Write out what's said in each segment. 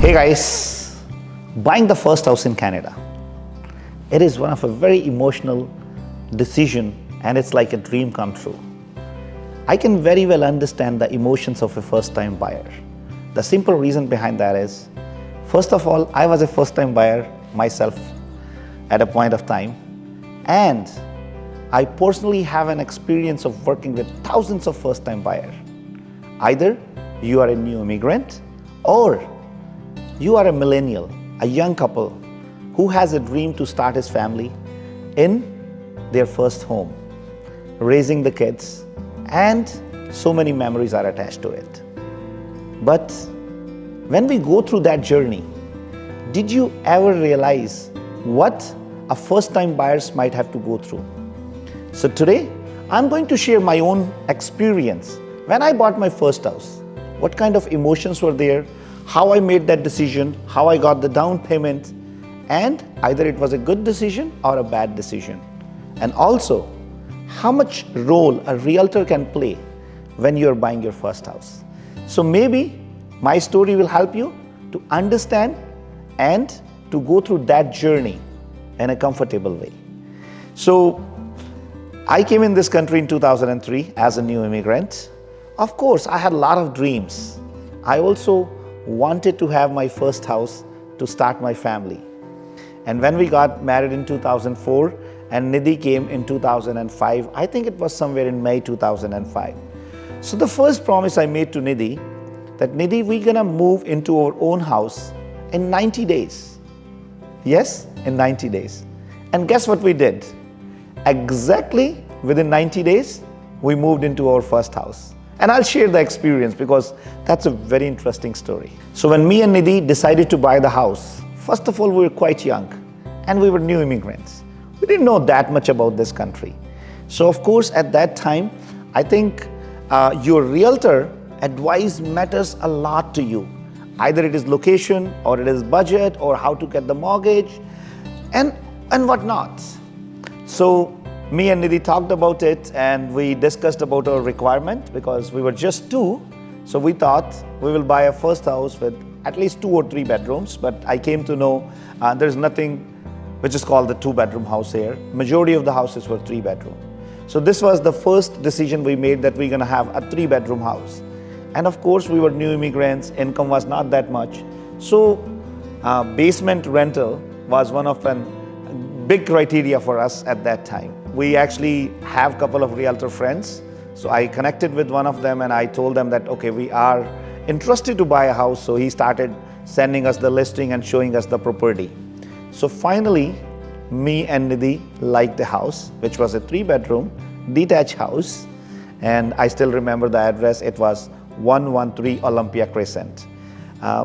Hey guys, buying the first house in Canada. It is one of a very emotional decision and it's like a dream come true. I can very well understand the emotions of a first time buyer. The simple reason behind that is, first of all, I was a first time buyer myself at a point of time, and I personally have an experience of working with thousands of first time buyers. Either you are a new immigrant or you are a millennial, a young couple who has a dream to start his family in their first home, raising the kids, and so many memories are attached to it. But when we go through that journey, did you ever realize what a first-time buyers might have to go through? So today, I'm going to share my own experience when I bought my first house. What kind of emotions were there, how I made that decision, how I got the down payment, and either it was a good decision or a bad decision. And also, how much role a realtor can play when you're buying your first house. So maybe my story will help you to understand and to go through that journey in a comfortable way. So I came in this country in 2003 as a new immigrant. Of course, I had a lot of dreams. I also wanted to have my first house to start my family. And when we got married in 2004 and Nidhi came in 2005, I think it was somewhere in May 2005. So the first promise I made to Nidhi, that Nidhi, we're gonna move into our own house in 90 days. Yes, in 90 days. And guess what we did? Exactly within 90 days, we moved into our first house. And I'll share the experience because that's a very interesting story. So when me and Nidhi decided to buy the house, first of all, we were quite young and we were new immigrants. We didn't know that much about this country. So of course, at that time, I think your realtor advice matters a lot to you. Either it is location or it is budget or how to get the mortgage and whatnot. So me and Nidhi talked about it and we discussed about our requirement because we were just two. So we thought we will buy a first house with at least 2 or 3 bedrooms. But I came to know there's nothing which is called the 2-bedroom house here. Majority of the houses were 3-bedroom. So this was the first decision we made, that we're gonna have a 3-bedroom house. And of course we were new immigrants, income was not that much. So basement rental was one of the big criteria for us at that time. We actually have a couple of realtor friends. So I connected with one of them and I told them that, okay, we are interested to buy a house. So he started sending us the listing and showing us the property. So finally, me and Nidhi liked the house, which was a 3-bedroom detached house. And I still remember the address. It was 113 Olympia Crescent.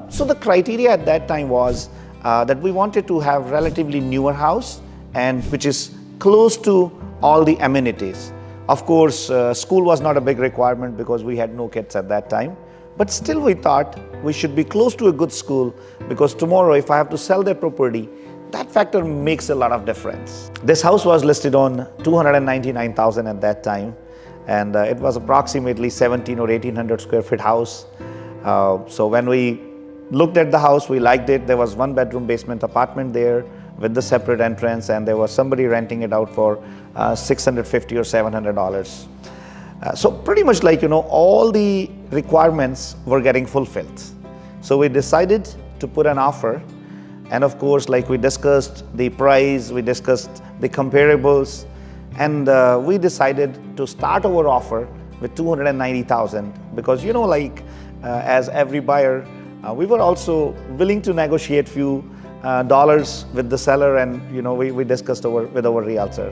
So the criteria at that time was that we wanted to have relatively newer house and which is close to all the amenities. Of course, school was not a big requirement because we had no kids at that time. But still we thought we should be close to a good school because tomorrow if I have to sell that property, that factor makes a lot of difference. This house was listed on $299,000 at that time. And it was approximately 17 or 1800 square feet house. So when we looked at the house, we liked it. There was 1-bedroom basement apartment there with the separate entrance, and there was somebody renting it out for $650 or $700. So pretty much like, all the requirements were getting fulfilled. So we decided to put an offer. And of course, like we discussed the price, we discussed the comparables, and we decided to start our offer with $290,000 because, as every buyer, we were also willing to negotiate few dollars with the seller, and we discussed with our realtor.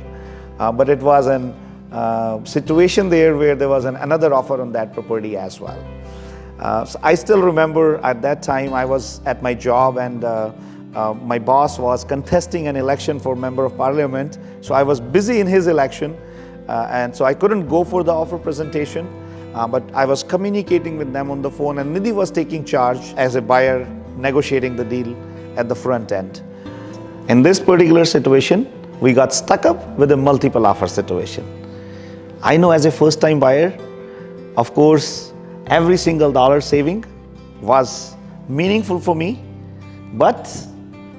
But it was a situation there where there was another offer on that property as well. So I still remember at that time I was at my job and my boss was contesting an election for Member of Parliament. So I was busy in his election and so I couldn't go for the offer presentation. But I was communicating with them on the phone and Nidhi was taking charge as a buyer, negotiating the deal at the front end. In this particular situation, we got stuck up with a multiple offer situation. I know as a first-time buyer, of course, every single dollar saving was meaningful for me But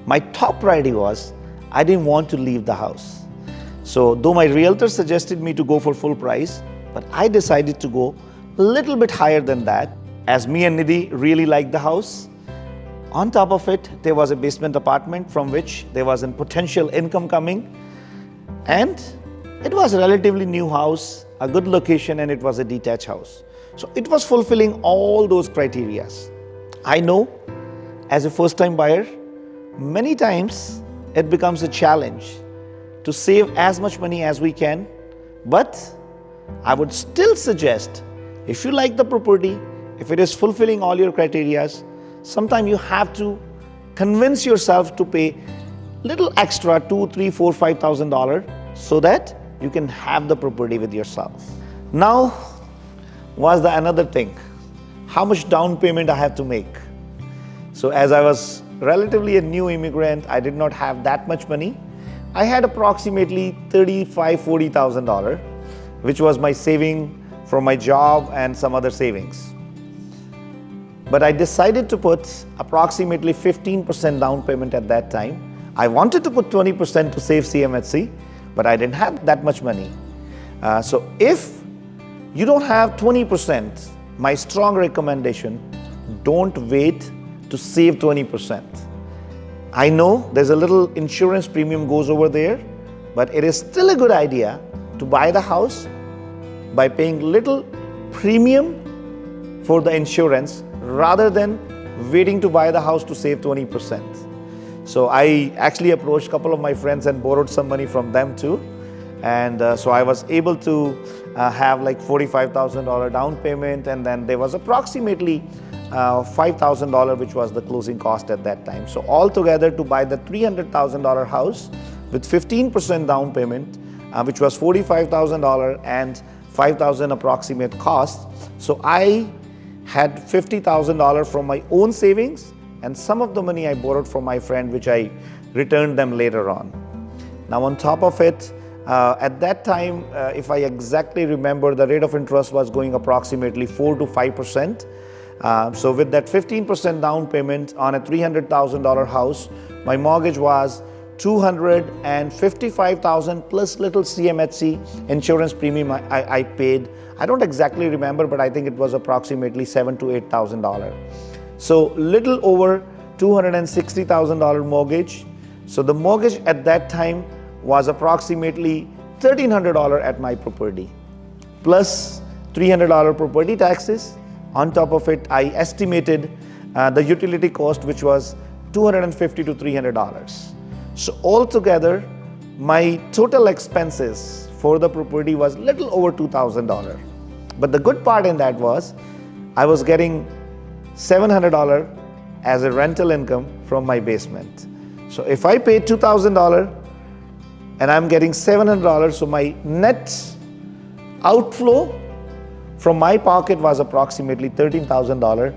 my top priority was I didn't want to leave the house. So though my realtor suggested me to go for full price, but I decided to go a little bit higher than that, as me and Nidhi really liked the house. On top of it, there was a basement apartment from which there was a potential income coming, and it was a relatively new house, a good location, and it was a detached house. So it was fulfilling all those criteria. I know as a first-time buyer, many times it becomes a challenge to save as much money as we can, but I would still suggest, if you like the property, if it is fulfilling all your criteria, sometimes you have to convince yourself to pay little extra, $2,000, $3,000, $4,000, $5,000, so that you can have the property with yourself. Now was the another thing, how much down payment I have to make. So as I was relatively a new immigrant, I did not have that much money. I had approximately $35,000, $40,000, which was my saving from my job and some other savings. But I decided to put approximately 15% down payment at that time. I wanted to put 20% to save CMHC, but I didn't have that much money. So if you don't have 20%, my strong recommendation, don't wait to save 20%. I know there's a little insurance premium goes over there, but it is still a good idea to buy the house by paying little premium for the insurance rather than waiting to buy the house to save 20%. So I actually approached a couple of my friends and borrowed some money from them too. And so I was able to have like $45,000 down payment, and then there was approximately $5,000, which was the closing cost at that time. So altogether, to buy the $300,000 house with 15% down payment, which was $45,000 and $5,000 approximate cost. So I had $50,000 from my own savings, and some of the money I borrowed from my friend, which I returned them later on. Now on top of it, at that time, if I exactly remember, the rate of interest was going approximately 4 to 5%. So with that 15% down payment on a $300,000 house, my mortgage was $255,000 plus little CMHC insurance premium I paid. I don't exactly remember, but I think it was approximately $7,000 to $8,000. So little over $260,000 mortgage. So the mortgage at that time was approximately $1,300 at my property, plus $300 property taxes. On top of it, I estimated the utility cost, which was $250 to $300. So altogether, my total expenses for the property was little over $2,000. But the good part in that was, I was getting $700 as a rental income from my basement. So if I paid $2,000 and I'm getting $700, so my net outflow from my pocket was approximately $13,000,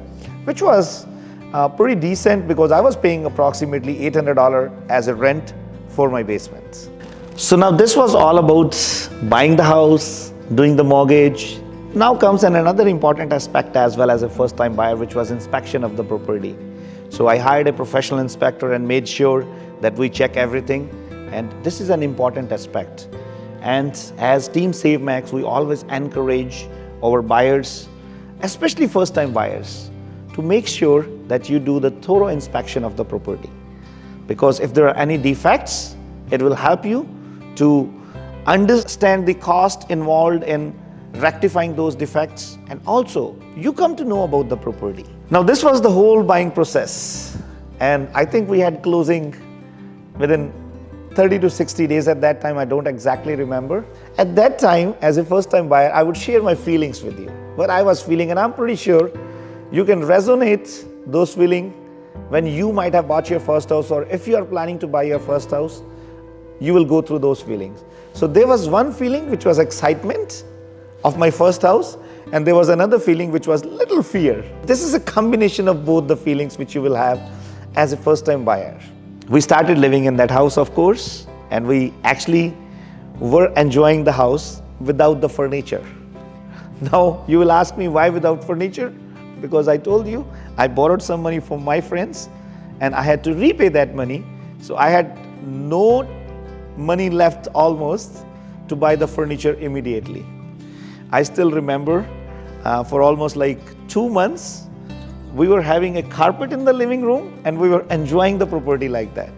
which was pretty decent because I was paying approximately $800 as a rent for my basement. So now this was all about buying the house, doing the mortgage. Now comes another important aspect as well as a first-time buyer, which was inspection of the property. So I hired a professional inspector and made sure that we check everything. And this is an important aspect. And as Team SaveMax, we always encourage our buyers, especially first-time buyers, to make sure that you do the thorough inspection of the property. Because if there are any defects, it will help you to understand the cost involved in rectifying those defects, and also you come to know about the property. Now this was the whole buying process, and I think we had closing within 30 to 60 days at that time. I don't exactly remember. At that time, as a first-time buyer, I would share my feelings with you, what I was feeling, and I'm pretty sure you can resonate those feelings when you might have bought your first house, or if you are planning to buy your first house, you will go through those feelings. So there was one feeling which was excitement of my first house, and there was another feeling which was little fear. This is a combination of both the feelings which you will have as a first-time buyer. We started living in that house, of course, and we actually were enjoying the house without the furniture. Now you will ask me why without furniture? Because I told you I borrowed some money from my friends, and I had to repay that money. So I had no money left almost to buy the furniture immediately. I still remember for almost like 2 months, we were having a carpet in the living room and we were enjoying the property like that.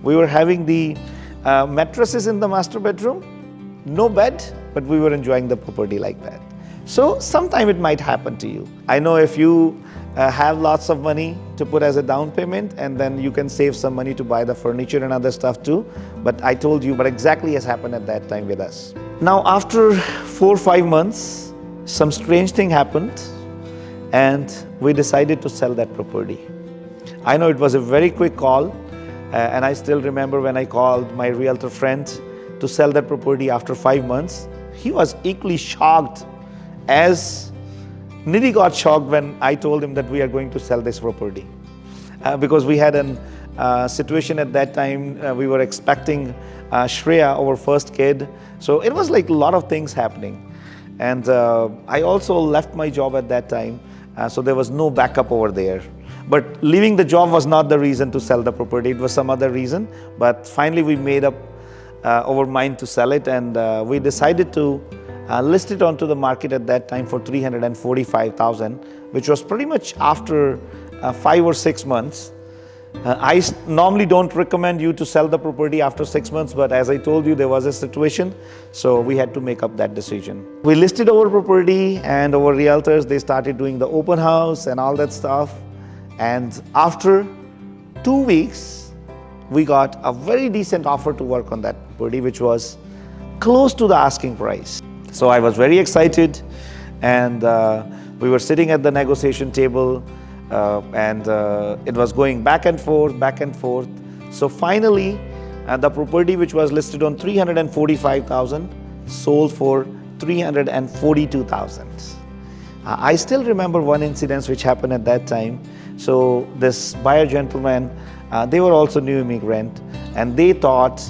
We were having the mattresses in the master bedroom, no bed, but we were enjoying the property like that. So sometime it might happen to you. I know if you have lots of money to put as a down payment, and then you can save some money to buy the furniture and other stuff too. But I told you, but exactly has happened at that time with us. Now after 4 or 5 months, some strange thing happened and we decided to sell that property. I know it was a very quick call, and I still remember when I called my realtor friend to sell that property after 5 months. He was equally shocked as Nidhi got shocked when I told him that we are going to sell this property. Because we had a situation at that time, we were expecting Shreya, our first kid. So it was like a lot of things happening. And I also left my job at that time, so there was no backup over there. But leaving the job was not the reason to sell the property, it was some other reason. But finally we made up our mind to sell it, and we decided to list it onto the market at that time for $345,000, which was pretty much after 5 or 6 months. I normally don't recommend you to sell the property after 6 months, but as I told you, there was a situation, so we had to make up that decision. We listed our property, and our realtors, they started doing the open house and all that stuff. And after 2 weeks, we got a very decent offer to work on that property, which was close to the asking price. So I was very excited, and we were sitting at the negotiation table, and it was going back and forth, back and forth. So finally, the property which was listed on $345,000 sold for $342,000. I still remember one incident which happened at that time. So this buyer gentleman, they were also new immigrant, and they thought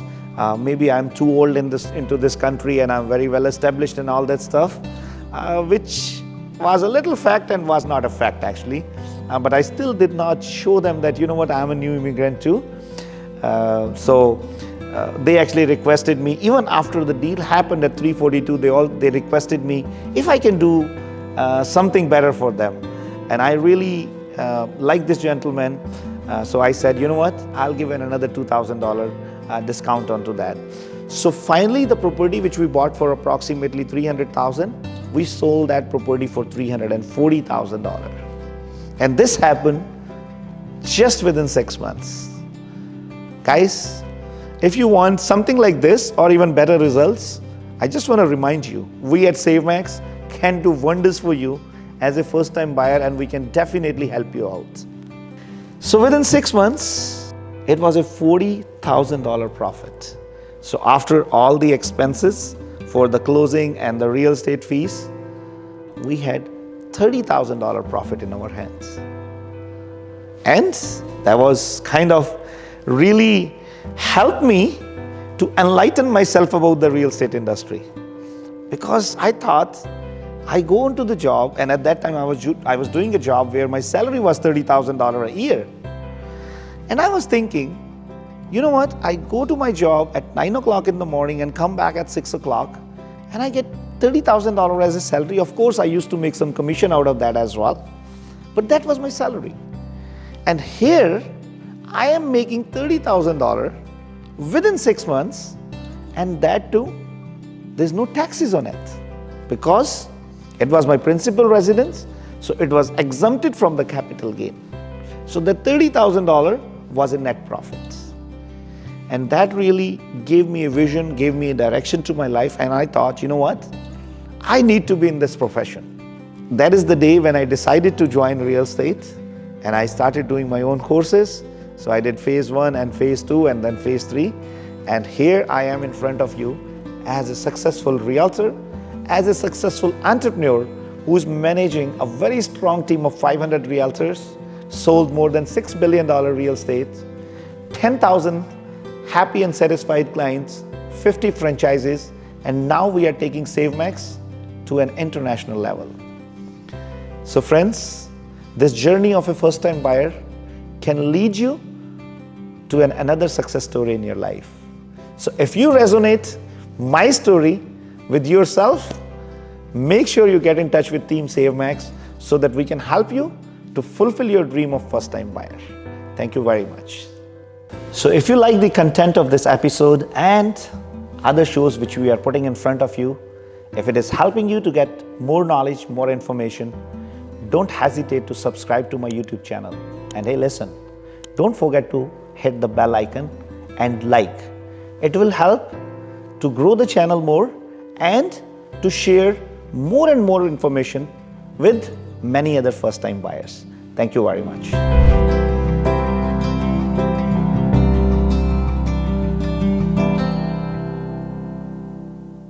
maybe I'm too old into this country and I'm very well established and all that stuff, which was a little fact and was not a fact actually. But I still did not show them that, you know what, I'm a new immigrant too. So they actually requested me, even after the deal happened at 342, they requested me if I can do something better for them. And I really like this gentleman. So I said, you know what, I'll give another $2,000 discount onto that. So finally, the property which we bought for approximately $300,000, we sold that property for $340,000. And this happened just within 6 months. Guys, if you want something like this or even better results, I just want to remind you, we at SaveMax can do wonders for you as a first-time buyer, and we can definitely help you out. So within 6 months, it was a $40,000 profit. So after all the expenses for the closing and the real estate fees, we had $30,000 profit in our hands. And that was kind of really helped me to enlighten myself about the real estate industry. Because I thought, I go into the job, and at that time I was doing a job where my salary was $30,000 a year. And I was thinking, you know what, I go to my job at 9 o'clock in the morning and come back at 6 o'clock, and I get $30,000 as a salary. Of course, I used to make some commission out of that as well, but that was my salary. And here, I am making $30,000 within 6 months, and that too, there's no taxes on it, because it was my principal residence, so it was exempted from the capital gain. So the $30,000 was a net profit. And that really gave me a vision, gave me a direction to my life, and I thought, you know what, I need to be in this profession. That is the day when I decided to join real estate, and I started doing my own courses. So I did phase 1 and phase 2 and then phase 3. And here I am in front of you as a successful realtor, as a successful entrepreneur who's managing a very strong team of 500 realtors, sold more than $6 billion real estate, 10,000 happy and satisfied clients, 50 franchises, and now we are taking SaveMax to an international level. So friends, this journey of a first-time buyer can lead you to another success story in your life. So if you resonate my story with yourself, make sure you get in touch with Team SaveMax so that we can help you to fulfill your dream of first-time buyer. Thank you very much. So if you like the content of this episode and other shows which we are putting in front of you, if it is helping you to get more knowledge, more information, don't hesitate to subscribe to my YouTube channel. And hey, listen, don't forget to hit the bell icon and like. It will help to grow the channel more and to share more and more information with many other first-time buyers. Thank you very much.